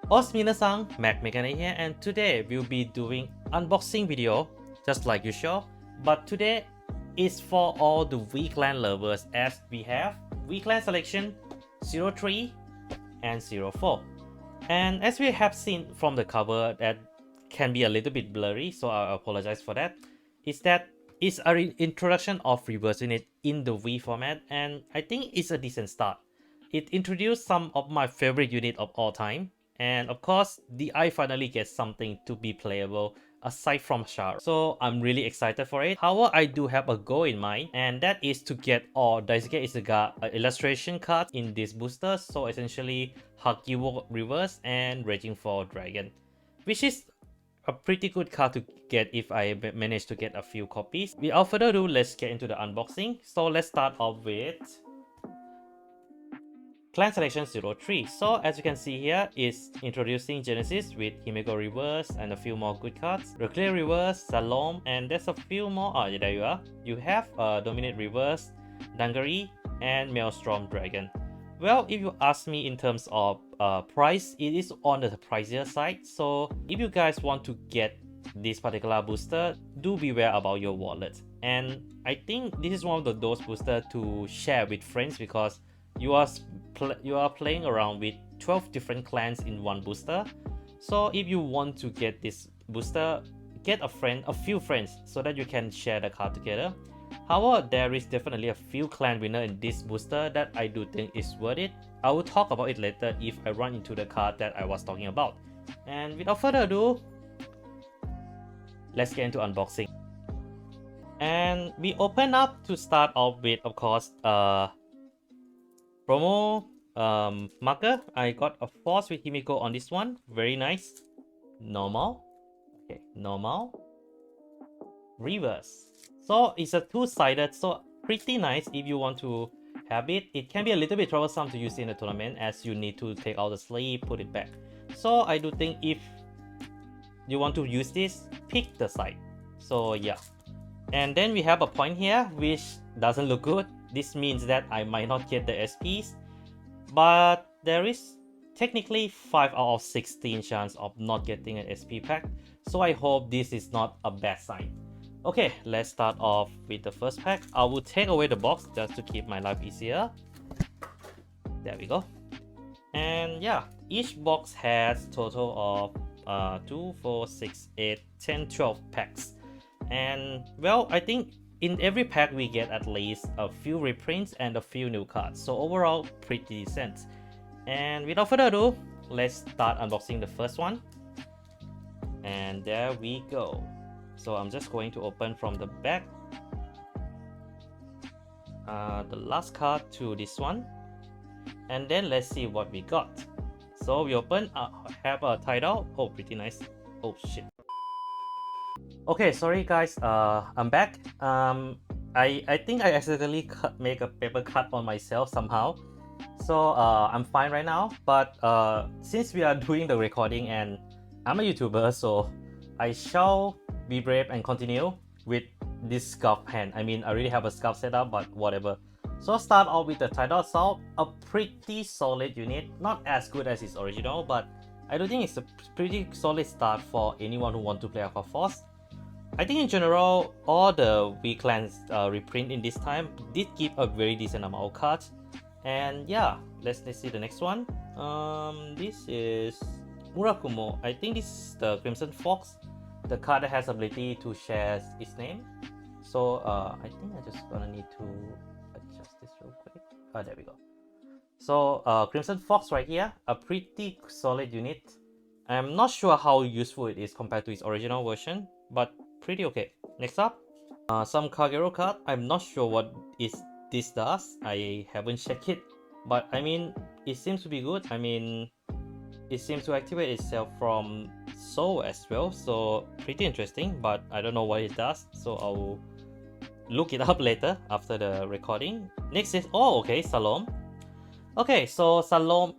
Minasan, Mac Mechanic here, and today we'll be doing unboxing video just like usual. But today is for all the V-Clan lovers, as we have V-Clan selection 03 and 04. And as we have seen from the cover, that can be a little bit blurry, so I apologize for that. Is that it's an introduction of reverse unit in the V format, and I think it's a decent start. It introduced some of my favorite unit of all time, and of course, the eye finally gets something to be playable aside from Char. So I'm really excited for it. However, I do have a goal in mind, and that is to get all Daisuke Izuka illustration cards in this booster. So essentially, Hakiwo Reverse and Raging for Dragon, which is a pretty good card to get if I manage to get a few copies. Without further ado, let's get into the unboxing. So let's start off with Clan Selection 03. So as you can see here, is introducing Genesis with Himeko Reverse and a few more good cards. Reclear Reverse, Salome, and there's a few more. Oh, yeah, there you are. You have Dominate Reverse, Dangari, and Maelstrom Dragon. Well, if you ask me in terms of price, it is on the pricier side. So if you guys want to get this particular booster, do beware about your wallet. And I think this is one of those boosters to share with friends, because you are playing around with 12 different clans in one booster. So if you want to get this booster, get a few friends, so that you can share the card together. However, there is definitely a few clan winner in this booster that I do think is worth it. I will talk about it later if I run into the card that I was talking about. And without further ado, let's get into unboxing. And we open up to start off with, of course, promo marker. I got a Force with Himeko on this one. Very nice. Normal. Okay, normal. Reverse. So it's a two-sided, so pretty nice if you want to have it. It can be a little bit troublesome to use in the tournament, as you need to take out the sleeve, put it back. So I do think if you want to use this, pick the side. So yeah. And then we have a point here which doesn't look good. This means that I might not get the SPs, but there is technically 5 out of 16 chance of not getting an SP pack. So I hope this is not a bad sign. Okay, let's start off with the first pack. I will take away the box just to keep my life easier. There we go. And yeah, each box has total of 2, 4, 6, 8, 10, 12 packs. And well, I think in every pack we get at least a few reprints and a few new cards. So overall, pretty decent. And without further ado, let's start unboxing the first one. And there we go. So I'm just going to open from the back the last card to this one, and then let's see what we got. So we open, have a title. Oh, pretty nice. Oh shit. Okay, sorry guys, I'm back. I think I accidentally make a paper cut on myself somehow. So I'm fine right now, but since we are doing the recording and I'm a YouTuber, so I shall be brave and continue with this scarf hand. I mean, I already have a scarf set up, but whatever. So I'll start off with the Tidal Assault, a pretty solid unit. Not as good as its original, but I do think it's a pretty solid start for anyone who wants to play Aqua Force. I think in general, all the V-Clans reprint in this time did give a very decent amount of cards. And yeah, let's see the next one. This is Murakumo. I think this is the Crimson Fox, the card that has ability to share its name. So I think I just gonna need to adjust this real quick. There we go. So Crimson Fox right here, a pretty solid unit. I'm not sure how useful it is compared to its original version, but pretty okay. Next up, some Kagero card. I'm not sure what this does. I haven't checked it, but I mean, it seems to be good. I mean, it seems to activate itself from Soul as well, so pretty interesting, but I don't know what it does, so I'll look it up later after the recording. Next is, oh okay, Salome. Okay, so Salome,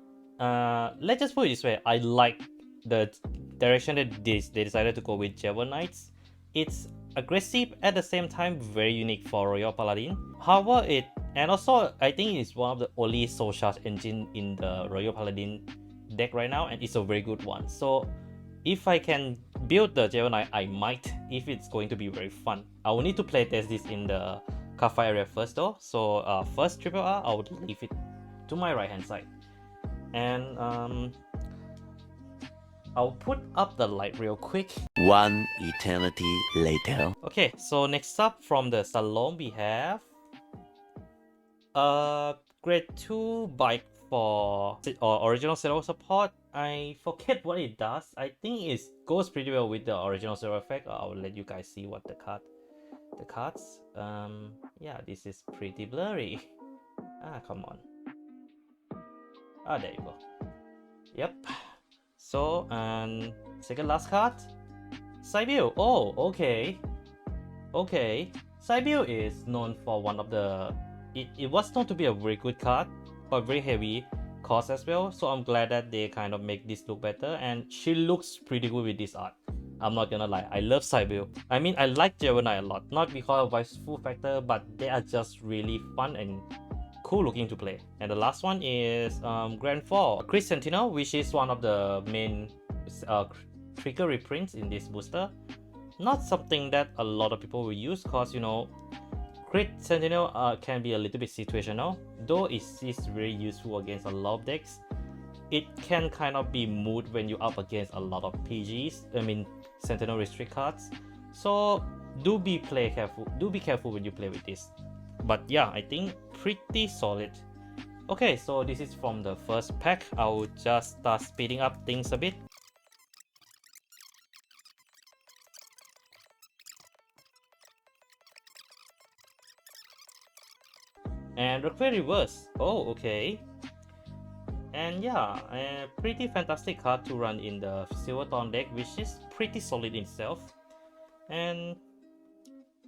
let's just put it this way, I like the direction that they decided to go with Jewel Knights. It's aggressive, at the same time very unique for Royal Paladin. However, and also I think it's one of the only soul charge engine in the Royal Paladin deck right now, and it's a very good one. So if I can build the Gemini, I might, if it's going to be very fun. I will need to play test this in the Kafai area first though. So first triple R, I would leave it to my right hand side. And I'll put up the light real quick. One eternity later. Okay, so next up from the salon we have grade 2 bike for original zero support. I forget what it does. I think it goes pretty well with the original zero effect. I'll let you guys see what the cards. Yeah, this is pretty blurry. Come on. There you go. Yep. So, and second last card, Saibu. Oh, okay. Okay. Saibu is known for one of the... It was known to be a very good card, but very heavy cost as well. So I'm glad that they kind of make this look better. And she looks pretty good with this art. I'm not gonna lie. I love Saibu. I mean, I like Gemini a lot. Not because of waifu factor, but they are just really fun and cool looking to play. And the last one is Grand 4 Chris Sentinel, which is one of the main trigger reprints in this booster. Not something that a lot of people will use, cause you know, Crit Sentinel can be a little bit situational. Though it is very useful against a lot of decks, it can kind of be mood when you're up against a lot of PGs. I mean, Sentinel restrict cards. So do be careful. Do be careful when you play with this. But yeah, I think pretty solid. Okay, so this is from the first pack. I'll just start speeding up things a bit. And Request Reverse. Oh, okay. And yeah, a pretty fantastic card to run in the Silverthorn deck, which is pretty solid in itself. And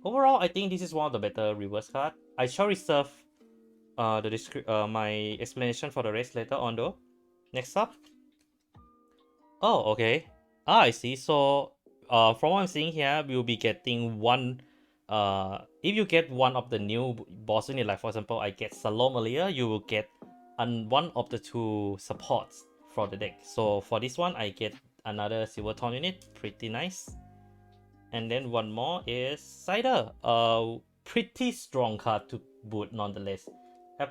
overall, I think this is one of the better reverse card. I shall reserve my explanation for the rest later on though. Next up. Oh, okay. I see. So from what I'm seeing here, we'll be getting one. If you get one of the new boss unit, like for example, I get Salom earlier, you will get one of the two supports for the deck. So for this one, I get another Silverthorn unit, pretty nice. And then one more is Cider, a pretty strong card to boot nonetheless.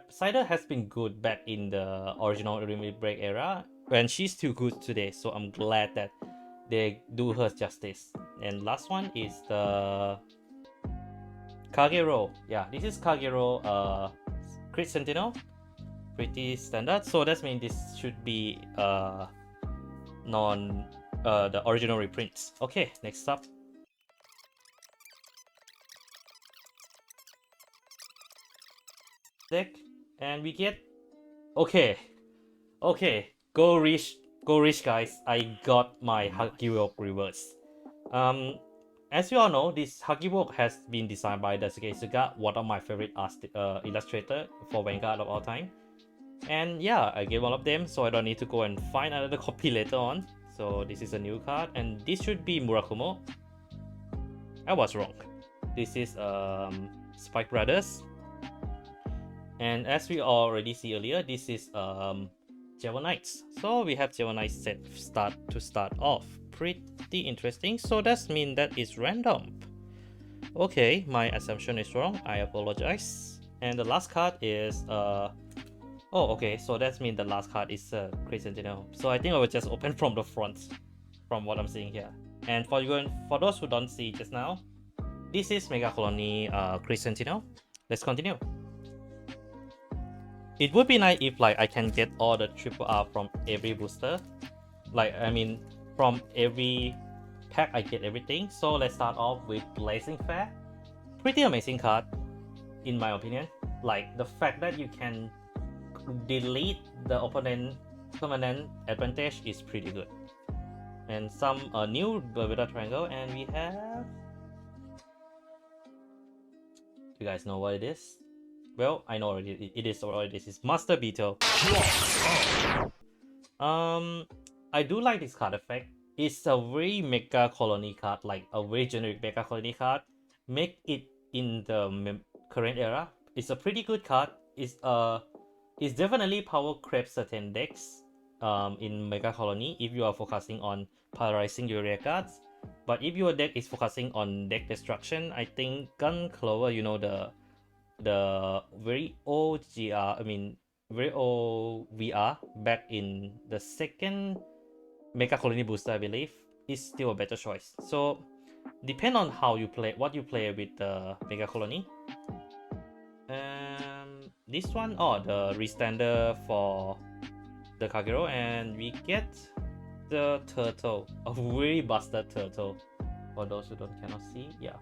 Cider has been good back in the original Limit Break era, and she's still good today, so I'm glad that they do her justice. And last one is the Kagero. Yeah, this is Kagero Crit Sentinel. Pretty standard, so that means this should be the original reprints. Okay, next up. Deck, and we get okay, go rich guys. I got my Hakiwok reverse. As you all know, this Hakiwok has been designed by Daisuke Izuka, one of my favorite illustrator for Vanguard of all time. And yeah, I get one of them, so I don't need to go and find another copy later on. So this is a new card, and this should be Murakumo. I was wrong. This is Spike Brothers. And as we already see earlier, this is Jewel Knights. So we have Jewel Knights set to start off. Pretty interesting. So that means that it's random. Okay, my assumption is wrong. I apologize. And the last card is oh, okay. So that means the last card is Crit Sentinel. So I think I will just open from the front, from what I'm seeing here. And for those who don't see just now, this is Mega Colony Crit Sentinel. Let's continue. It would be nice if like I can get all the triple R from every booster. Like, I mean, from every pack I get everything. So let's start off with Blazing Fair. Pretty amazing card, in my opinion. Like, the fact that you can delete the opponent permanent advantage is pretty good. And some new Bermuda Triangle, and we have... You guys know what it is? Well, I know already. It is already. This is Master Beetle. I do like this card effect. It's a very mega colony card, like a very generic mega colony card. Make it in the current era. It's a pretty good card. It's definitely power creep certain decks. in Mega Colony if you are focusing on polarizing your rear cards. But if your deck is focusing on deck destruction, I think Gun Clover, you know, the very old very old VR back in the second Mega Colony booster, I believe, is still a better choice. So depend on how you play, what you play with the Mega Colony. This one, oh, the restander for the Kagero, and we get the turtle, a very busted turtle. For those who cannot see, yeah,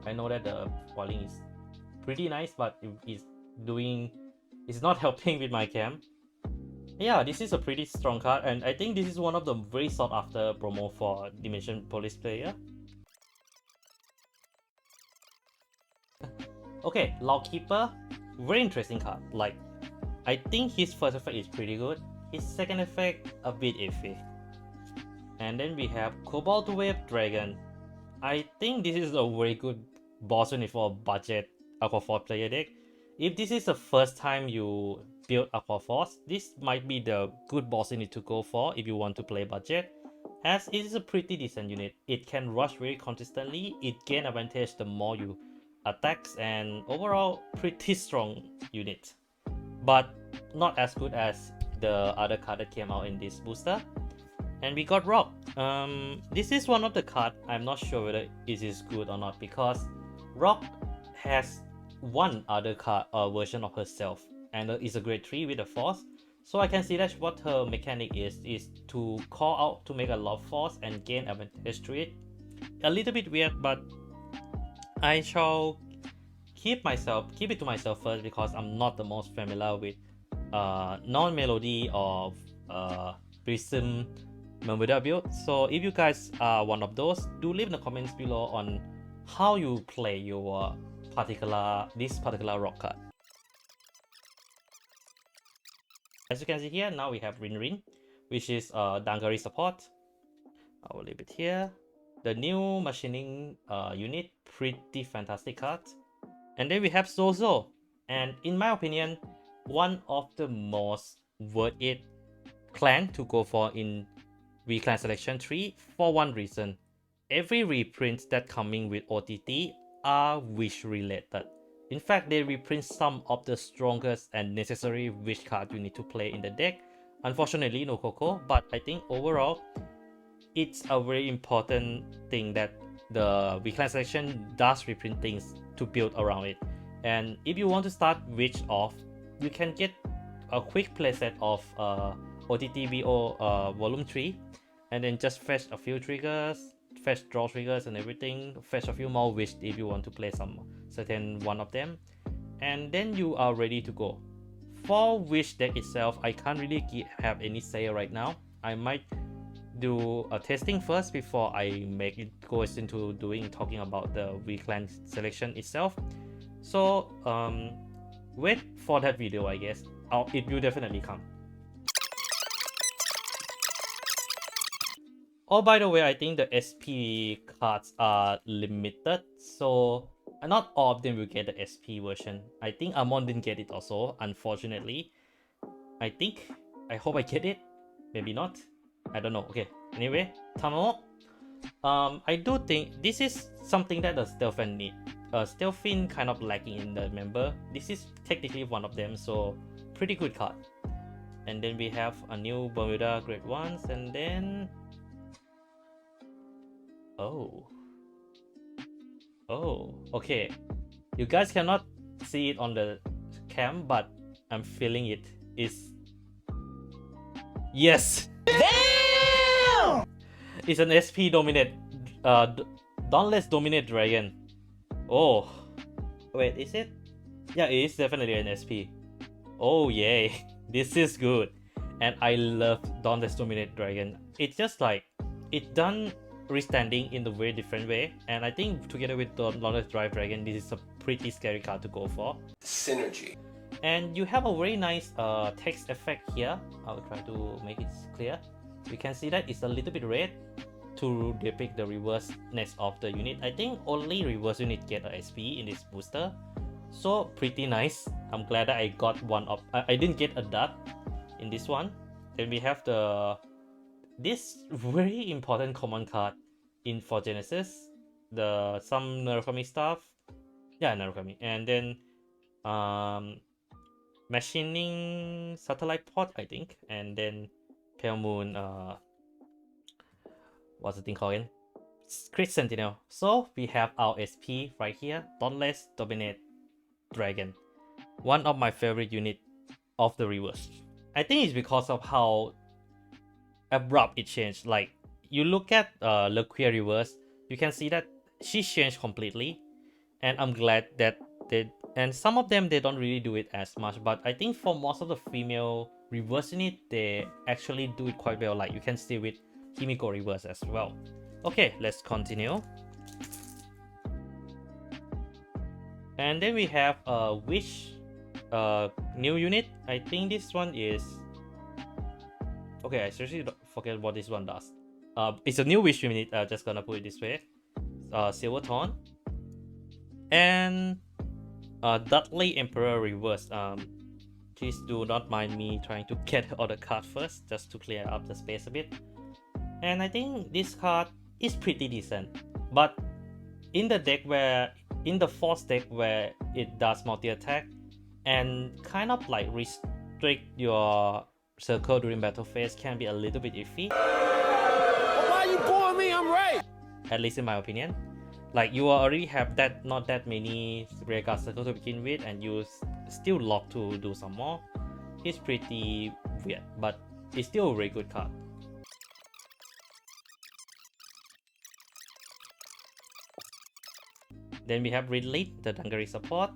I know that the foiling is pretty nice, but it's not helping with my cam. Yeah, this is a pretty strong card, and I think this is one of the very sought after promo for Dimension Police player. Okay, Lawkeeper, very interesting card. Like, I think his first effect is pretty good. His second effect a bit iffy. And then we have Cobalt Wave Dragon. I think this is a very good boss unit for a budget Aquaforce player deck. If this is the first time you build Aquaforce, this might be the good boss unit to go for if you want to play budget, as it is a pretty decent unit. It can rush very consistently, it gain advantage the more you attacks, and overall pretty strong unit. But not as good as the other card that came out in this booster. And we got Rock. This is one of the cards I'm not sure whether it is good or not, because Rock has one other card version of herself, and is a grade 3 with a force. So I can see that what her mechanic is to call out to make a lot of force and gain advantage to it. A little bit weird, but I shall keep it to myself first, because I'm not the most familiar with non-melody of Prism Bermuda build. So if you guys are one of those, do leave in the comments below on how you play your this particular rock card. As you can see here, now we have Rin Rin, which is Dangari support. I will leave it here. The new machining unit, pretty fantastic card. And then we have Zozo, and in my opinion, one of the most worth it clan to go for in V-Clan Selection 3 for one reason. Every reprint that coming with OTT are wish related. In fact, they reprint some of the strongest and necessary wish card you need to play in the deck. Unfortunately, no Coco, but I think overall, it's a very important thing that the V-Clan Selection does reprint things to build around it. And if you want to start Witch off, you can get a quick playset of OTT VO Volume 3, and then just fetch a few triggers, fetch draw triggers and everything, fetch a few more Wish if you want to play some certain one of them, and then you are ready to go. For Wish deck itself, I can't really have any say right now. I might do a testing first before I make it goes into talking about the V-Clan Selection itself. So wait for that video, I guess. It will definitely come. Oh, by the way, I think the SP cards are limited, so not all of them will get the SP version. I think Amon didn't get it also, unfortunately. I hope I get it. Maybe not. I don't know. Okay. Anyway, Tamo. I do think this is something that the Stealthfin need. Stealthfin kind of lacking in the member. This is technically one of them, so pretty good card. And then we have a new Bermuda grade 1s, and then oh, okay. You guys cannot see it on the cam, but I'm feeling it. Yes. Damn! It's an SP dominate, Dauntless Dominate Dragon. Oh, wait, is it? Yeah, it is definitely an SP. Oh yay, this is good. And I love Dauntless Dominate Dragon. It's just like, it done restanding in a very different way, and I think together with Dauntless Drive Dragon, this is a pretty scary card to go for. Synergy. And you have a very nice text effect here. I'll try to make it clear. You can see that it's a little bit red to depict the reverseness of the unit. I think only reverse unit get a SP in this booster, so pretty nice. I'm glad that I got one of I didn't get a dot in this one. Then we have this very important common card in for Genesis, some Narukami stuff. Yeah, Narukami. And then machining satellite pod, I think, and then Pale Moon, what's the thing called again? Crit Sentinel. So we have our SP right here, Dauntless Dominate Dragon, one of my favorite unit of the reverse. I think it's because of how abrupt it changed. Like, you look at Lequia reverse, you can see that she changed completely, and I'm glad that they, and some of them they don't really do it as much, but I think for most of the female reverse unit they actually do it quite well. Like, you can see with Himiko reverse as well. Okay, let's continue. And then we have a Wish new unit. I think this one is, okay, I seriously forget what this one does. It's a new Wish unit, just gonna put it this way. Silver Tone. And Dudley Emperor reverse. Please do not mind me trying to get all the card first, just to clear up the space a bit. And I think this card is pretty decent, but in the deck where, in the force deck where it does multi-attack and kind of like restrict your circle during battle phase, can be a little bit iffy. Well, why you boring me? I'm right. At least in my opinion. Like, you already have not that many rearguard circles to begin with, and you still lock to do some more. It's pretty weird, but it's still a very good card. Then we have Ridley, the Dungaree support.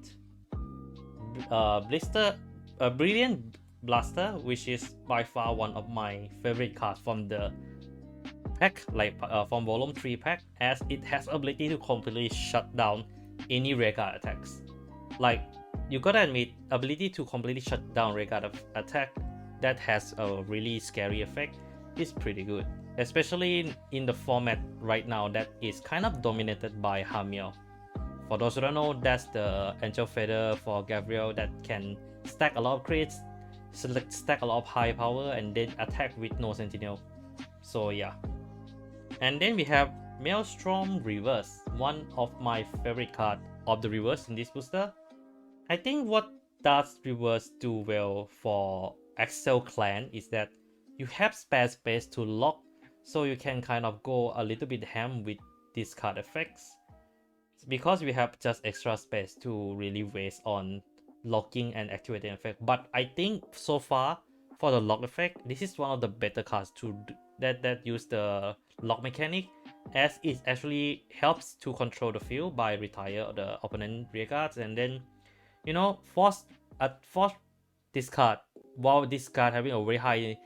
Brilliant Blaster, which is by far one of my favorite cards from the pack, like from Volume 3 pack, as it has ability to completely shut down any rearguard attacks. Like, you gotta admit, ability to completely shut down rearguard attack that has a really scary effect is pretty good, especially in the format right now that is kind of dominated by Hamiel. For those who don't know, that's the Angel Feather for Gabriel that can stack a lot of crits, stack a lot of high power, and then attack with no Sentinel. So yeah. And then we have Maelstrom Reverse, one of my favorite cards of the reverse in this booster. I think what does reverse do well for Excel Clan is that you have spare space to lock, so you can kind of go a little bit ham with these card effects, because we have just extra space to really waste on locking and activating effect. But I think so far for the lock effect, this is one of the better cards to that use the lock mechanic, as it actually helps to control the field by retire the opponent rearguards, and then, you know, force this card, while this card having a very high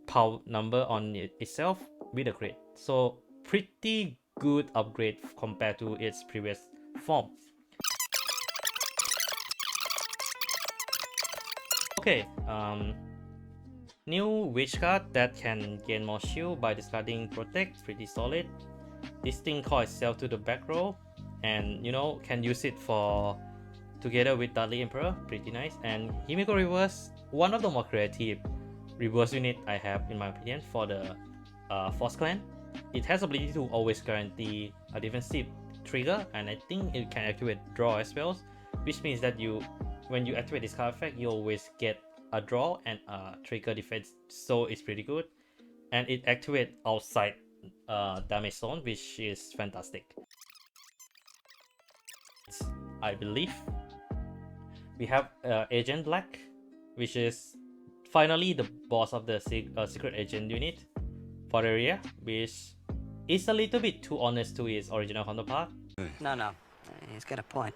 power number on itself with a crit. So pretty good upgrade compared to its previous form. Okay, new Witch card that can gain more shield by discarding Protect, pretty solid. This thing calls itself to the back row, and you know, can use it for together with Dudley Emperor, pretty nice. And Himiko Reverse, one of the more creative reverse unit I have in my opinion for the Force Clan. It has ability to always guarantee a defensive trigger, and I think it can activate draw as well, which means that when you activate this card effect, you always get a draw and a trigger defense, so it's pretty good. And it activates outside damage zone, which is fantastic. I believe we have Agent Black, which is finally the boss of the secret agent unit for the area, which is a little bit too honest to its original counterpart. No, he's got a point.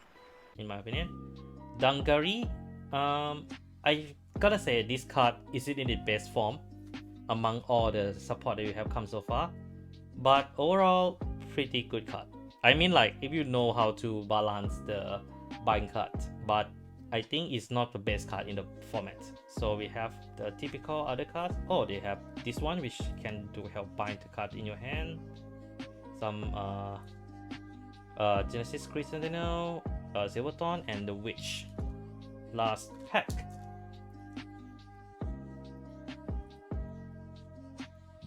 In my opinion, Dungaree, I gotta say this card isn't in its best form among all the support that you have come so far, but overall pretty good card. I mean, like, if you know how to balance the bind cards, but I think it's not the best card in the format. So we have the typical other cards. Oh, they have this one which can help bind the card in your hand. Some Genesis Crit Sentinel, Silverthorn, and the Witch. Last pack.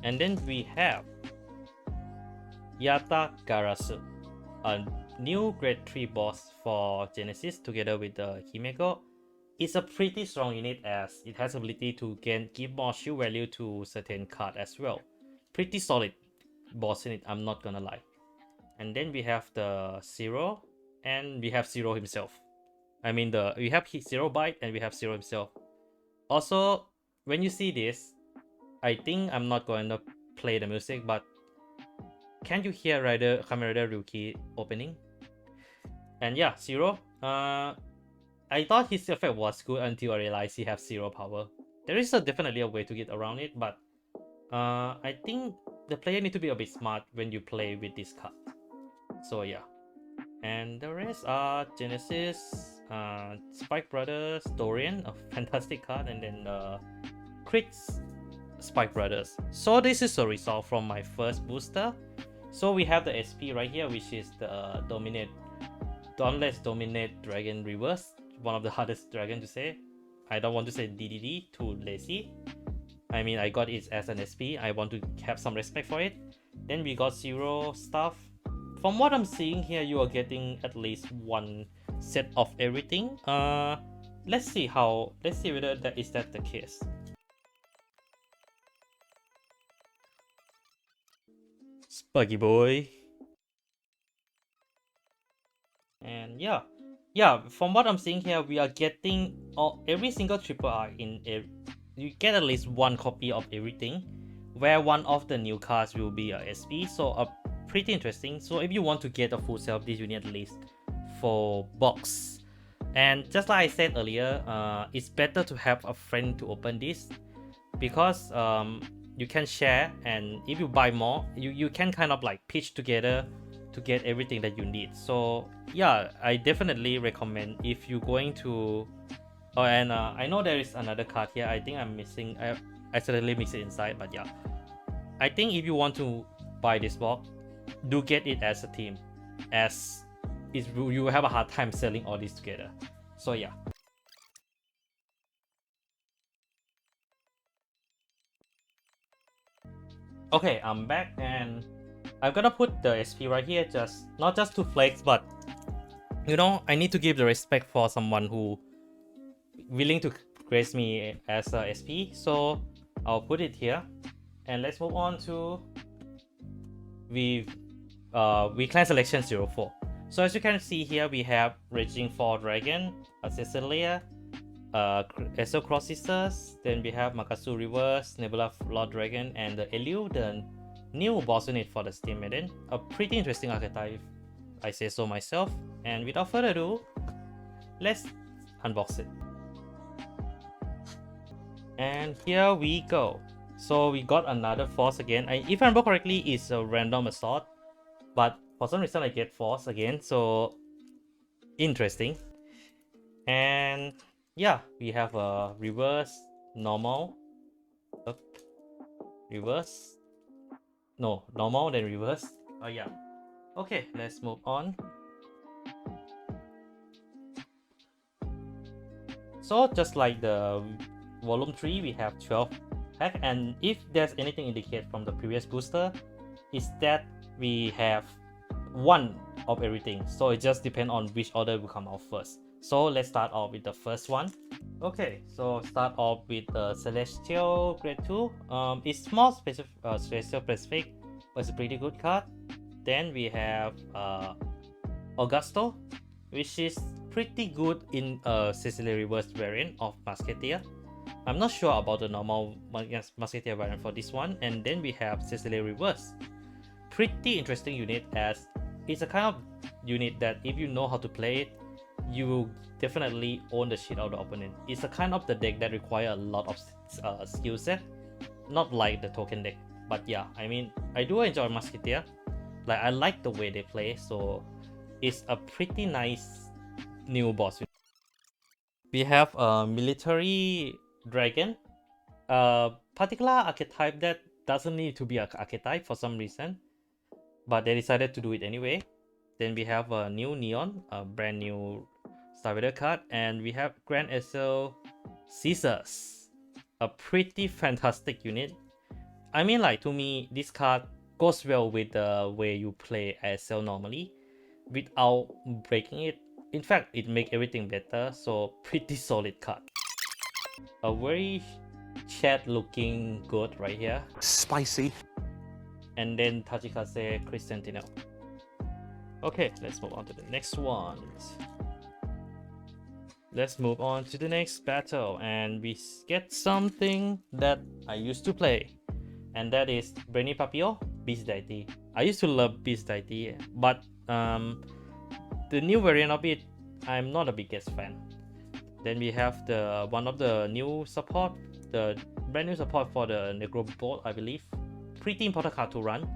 And then we have Yata Garasu, a new grade 3 boss for Genesis together with the Himeko. It's a pretty strong unit as it has ability to give more shield value to certain card as well. Pretty solid boss in it, I'm not gonna lie. And then we have the Zero, and we have Zero himself. I mean, we have Zero Bite and we have Zero himself. Also, when you see this, I think I'm not going to play the music, but can you hear Kamen Rider Ryuki opening? And yeah, Zero. I thought his effect was good until I realized he has 0 power. There is definitely a way to get around it, but I think the player need to be a bit smart when you play with this card. So yeah. And the rest are Genesis, Spike Brothers, Dorian, a fantastic card, and then Crits, Spike Brothers. So this is a result from my first booster. So we have the SP right here, which is the Dauntless Dominate Dragon Reverse, one of the hardest dragon to say. I don't want to say DDD, too lazy. I mean, I got it as an SP. I want to have some respect for it. Then we got Zero stuff. From what I'm seeing here, you are getting at least one set of everything. Let's see whether that is the case. Spuggy boy. And yeah, from what I'm seeing here, we are getting every single triple R in you get at least one copy of everything, where one of the new cards will be a SP. So pretty interesting. So if you want to get a full set of this, you need at least 4 box. And just like I said earlier, it's better to have a friend to open this, because you can share, and if you buy more, you can kind of like pitch together to get everything that you need. So yeah, I definitely recommend if you're going to. Oh, and I know there is another card here. I think I'm missing. I accidentally mixed it inside, but yeah, I think if you want to buy this box, do get it as a team, as you will have a hard time selling all this together. So yeah. Okay, I'm back, and I'm gonna put the SP right here, not just to flex, but you know, I need to give the respect for someone who willing to grace me as a SP. So I'll put it here, and let's move on to clan selection 04. So as you can see here, we have Raging 4 Dragon, Cecilia, Esso Cross Sisters, then we have Makasu Reverse, Nebula Lord Dragon, and the Elu, the new boss unit for the Steam Maiden. A pretty interesting archetype, if I say so myself. And without further ado, let's unbox it. And here we go. So we got another Force again. If I remember correctly, it's a random assault, but for some reason I get Force again, so interesting. And yeah, we have a reverse, normal, reverse, no, normal, then reverse. Oh yeah. Okay, let's move on. So just like the volume 3, we have 12 pack, and if there's anything indicated from the previous booster, is that we have one of everything. So it just depends on which order will come out first. So let's start off with the first one. Okay, so start off with the Celestial Grade 2. It's more Celestial specific, but it's a pretty good card. Then we have Augusto, which is pretty good in a Cecilia Reverse variant of Musketeer. I'm not sure about the normal Musketeer variant for this one. And then we have Cecilia Reverse. Pretty interesting unit, as it's a kind of unit that if you know how to play it, you will definitely own the shit out of the opponent. It's a kind of the deck that require a lot of skill set, not like the token deck. But yeah, I mean, I do enjoy Musketeer. Like, I like the way they play, so it's a pretty nice new boss. We have a military dragon, a particular archetype that doesn't need to be an archetype for some reason, but they decided to do it anyway. Then we have a new Neon, a brand new Star Vader card, and we have Grand Esso Caesars, a pretty fantastic unit. I mean, like, to me, this card goes well with the way you play ASL normally without breaking it. In fact, it makes everything better, so pretty solid card. A very chat looking good right here. Spicy. And then Tachikase Chris Sentinel. Okay, let's move on to the next one. Let's move on to the next battle, and we get something that I used to play, and that is Brainy Papio, Beast Deity. I used to love Beast Deity, but the new variant of it, I'm not the biggest fan. Then we have the one of the new support, the brand new support for the Negro Bolt, I believe. Pretty important card to run,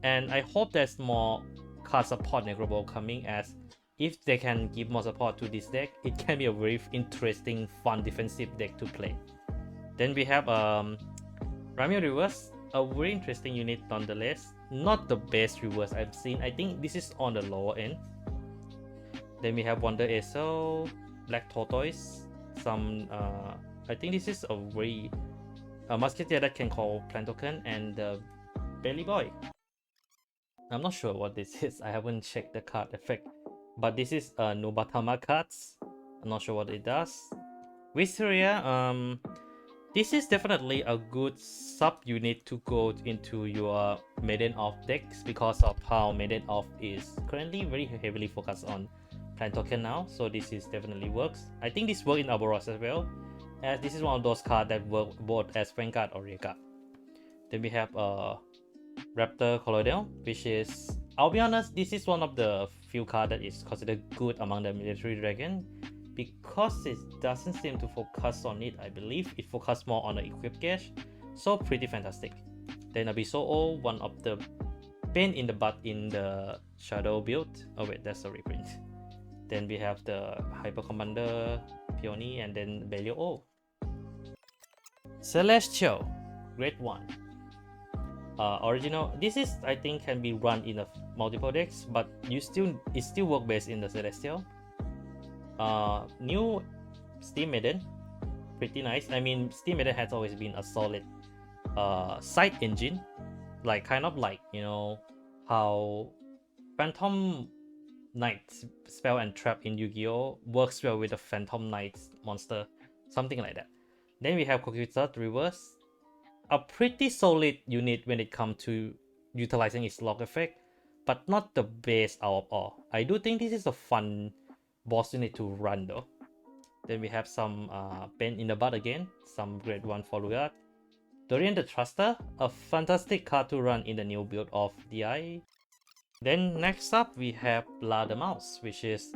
and I hope there's more card support Negro Bolt coming, as if they can give more support to this deck, it can be a very interesting, fun defensive deck to play. Then we have Ramio Reverse, a very interesting unit nonetheless. Not the best reverse I've seen. I think this is on the lower end. Then we have Wonder ASO, Black Tortoise, some I think this is a very musketeer that can call plant token, and Belly Boy. I'm not sure what this is. I haven't checked the card effect, but this is Nobatama cards. I'm not sure what it does. Wisteria, this is definitely a good sub unit to go into your Maiden of decks, because of how Maiden of is currently very heavily focused on plant token now. So this is definitely works. I think this works in Aboros as well, as this is one of those cards that work both as Vanguard or rear guard. Then we have Raptor Colloidal, which is, I'll be honest, this is one of the few cards that is considered good among the military dragon, because it doesn't seem to focus on it. I believe it focuses more on the equip gauge, so pretty fantastic. Then Abyssal, one of the pain in the butt in the Shadow build. Oh wait, that's a reprint. Then we have the Hyper Commander Peony, and then Belio O. Celestial, Grade 1. Original, this is, I think, can be run in a multiple decks, but it still work best in the Celestial. New Steam Maiden, pretty nice. I mean, Steam Maiden has always been a solid side engine, like kind of like, you know, how Phantom Knight spell and trap in Yu-Gi-Oh works well with the Phantom Knight monster, something like that. Then we have Kokutsa Reverse, a pretty solid unit when it comes to utilizing its lock effect, but not the best out of all. I do think this is a fun boss unit to run though. Then we have some pain in the butt again, some grade 1 for Lugat. Dorian the Truster, a fantastic card to run in the new build of DI. Then next up we have Blood the Mouse, which is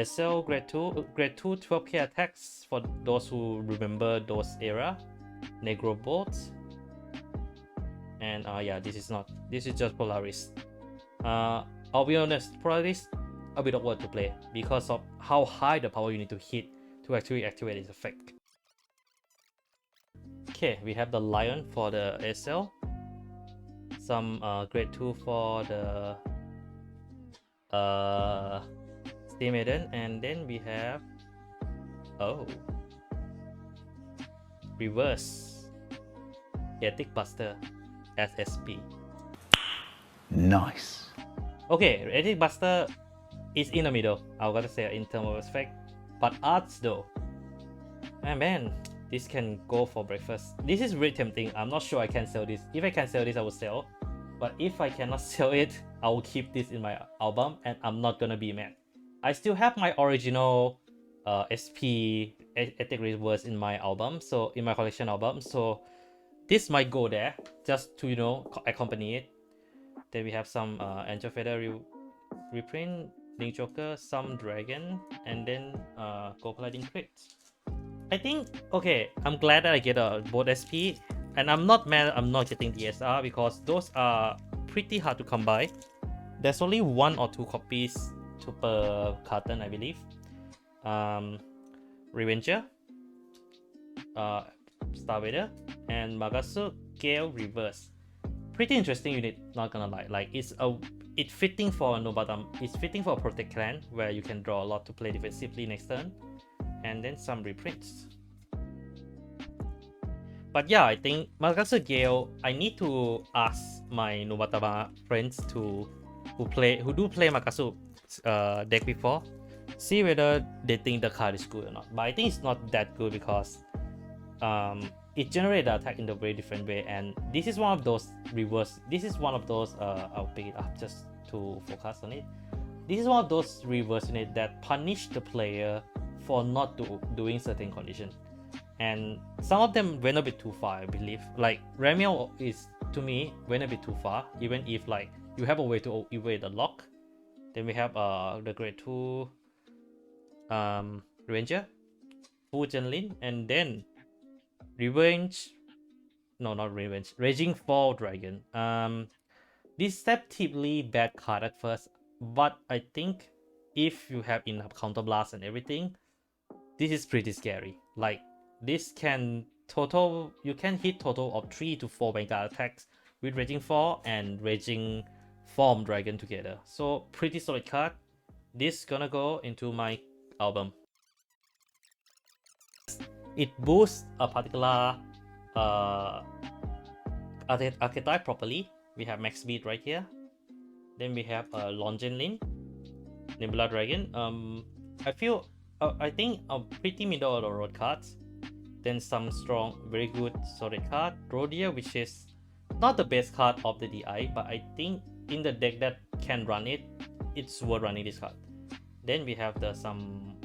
SL grade 2 12k attacks for those who remember those era. Negro Bolt, and yeah, this is just Polaris. I'll be honest, Polaris a bit awkward to play because of how high the power you need to hit to actually activate its effect. Okay, we have the Lion for the SL, some grade 2 for the Steam Maiden, and then we have Reverse Ethic Buster SSP. Nice. Okay, Ethic Buster is in the middle, I gotta say, in terms of effect, but arts though, man, this can go for breakfast. This is really tempting. I'm not sure I can sell this. If I can sell this, I will sell, but if I cannot sell it, I will keep this in my album, and I'm not gonna be mad. I still have my original SP Ethic Reverse in my album, so in my collection album, so this might go there just to, you know, accompany it. Then we have some Angel Feather reprint, Link Joker, some Dragon, and then Gold Paladin Crit. I think, okay, I'm glad that I get both SP, and I'm not mad I'm not getting DSR, because those are pretty hard to come by. There's only 1 or 2 copies per carton, I believe. Revenger, Star Vader, and Magasu Gale Reverse. Pretty interesting unit, not gonna lie. Like, it's fitting for Nobatam. It's fitting for a Protect clan where you can draw a lot to play defensively next turn, and then some reprints. But yeah, I think Makasu Gale, I need to ask my Nubatama friends who do play Makasu deck before, see whether they think the card is good or not. But I think it's not that good because it generates the attack in a very different way, and this is one of those reverse. This is one of those I'll pick it up just to focus on it. This is one of those reverse unit that punish the player for not doing certain condition, and some of them went a bit too far, I believe. Like Ramio is, to me, went a bit too far. Even if like you have a way to evade the lock, then we have the grade 2 Ranger, Fu Lin, and then Revenge. No, not Revenge. Raging Fall Dragon. This deceptively bad card at first, but I think if you have enough counter blast and everything, this is pretty scary. Like this can total, you can hit total of 3 to 4 Vanguard attacks with Raging Fall and Raging Form Dragon together. So pretty solid card. This gonna go into my album. It boosts a particular archetype properly. We have Max Speed right here. Then we have Longen Lin, Nebula Dragon. I think a pretty middle of the road cards. Then some strong, very good solid card. Rodia, which is not the best card of the DI, but I think in the deck that can run it, it's worth running this card. Then we have some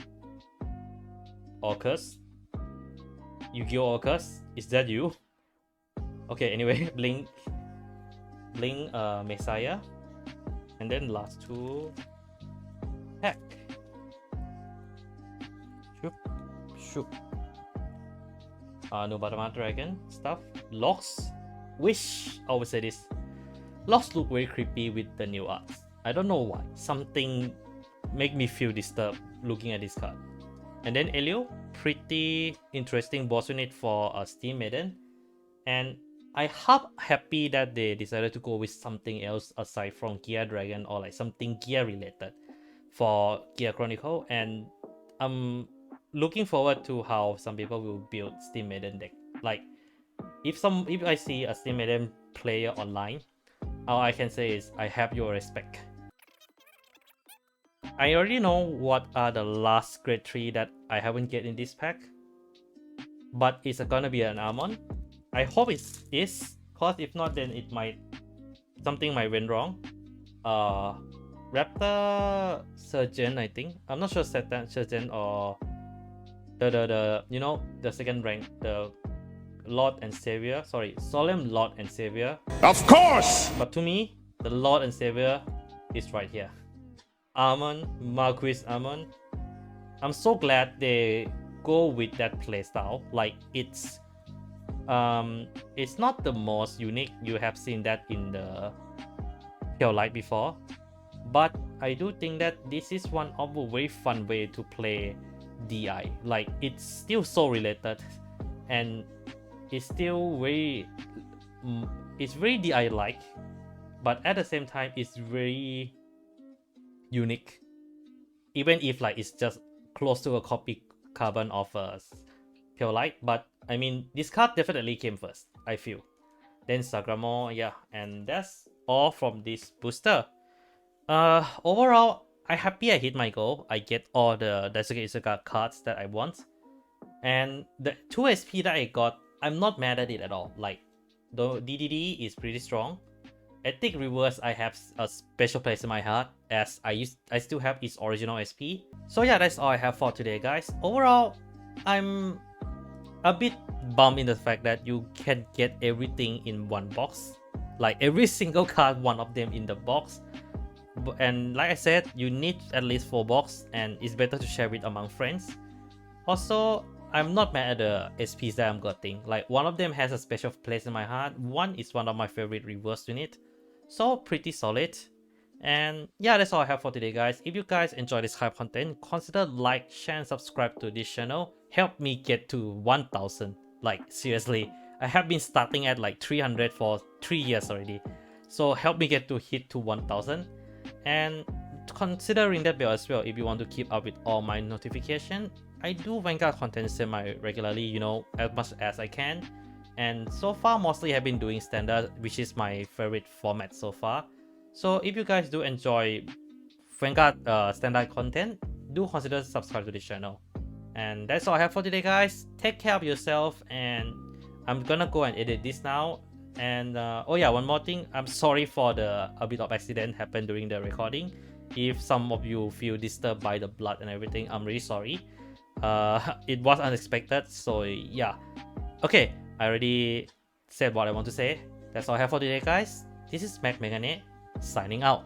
Orcus. Yu-Gi-Oh! Orcus, is that you? Okay, anyway, Blink Messiah. And then last two, Heck. Shoop. Nubatama Dragon stuff. Locks. Wish, I would say this. Locks look very creepy with the new arts. I don't know why. Something make me feel disturbed looking at this card. And then Elio, pretty interesting boss unit for a Steam Maiden. And I happy that they decided to go with something else aside from Gear Dragon or like something gear related for Gear Chronicle. And I'm looking forward to how some people will build Steam Maiden deck. Like if I see a Steam Maiden player online, all I can say is I have your respect. I already know what are the last grade 3 that I haven't get in this pack, but it's gonna be an Almond. I hope it is, cause if not, then something might went wrong. Raptor Surgeon, I think. I'm not sure Satan Surgeon or the you know, the second rank, the Lord and Savior. Sorry, Solemn Lord and Savior. Of course! But to me, the Lord and Savior is right here. Armon, Marquis Armon. I'm so glad they go with that playstyle. Like it's not the most unique. You have seen that in the Pure Light before, but I do think that this is one of a very fun way to play DI. Like it's still so related, and it's still very DI like, but at the same time it's very unique, even if like it's just close to a copy carbon of a Pure Light. But I mean, this card definitely came first, I feel. Then Sagramo, yeah, and that's all from this booster. Overall, I'm happy I hit my goal. I get all the Daisuke Izuka cards that I want, and the 2 SP that I got, I'm not mad at it at all. Like the DDD is pretty strong. Ethic Reverse, I have a special place in my heart as I still have its original SP. So yeah, that's all I have for today, guys. Overall, I'm a bit bummed in the fact that you can get everything in one box. Like every single card, one of them in the box. And like I said, you need at least 4 boxes, and it's better to share it among friends. Also, I'm not mad at the SPs that I'm getting. Like one of them has a special place in my heart. One is one of my favorite reverse unit. So pretty solid. And yeah, that's all I have for today, guys. If you guys enjoy this kind of content, consider like, share, and subscribe to this channel. Help me get to 1000. Like seriously, I have been starting at like 300 for 3 years already. So help me get to hit to 1000. And consider ring that bell as well if you want to keep up with all my notifications. I do Vanguard content semi regularly, you know, as much as I can. and so far mostly have been doing standard, which is my favorite format so far. So if you guys do enjoy Vanguard standard content, do consider subscribe to the channel. And that's all I have for today, guys. Take care of yourself, and I'm gonna go and edit this now. And oh yeah, one more thing, I'm sorry for a bit of accident happened during the recording. If some of you feel disturbed by the blood and everything, I'm really sorry. It was unexpected, so yeah. Okay, I already said what I want to say. That's all I have for today, guys. This is Mac Megane signing out.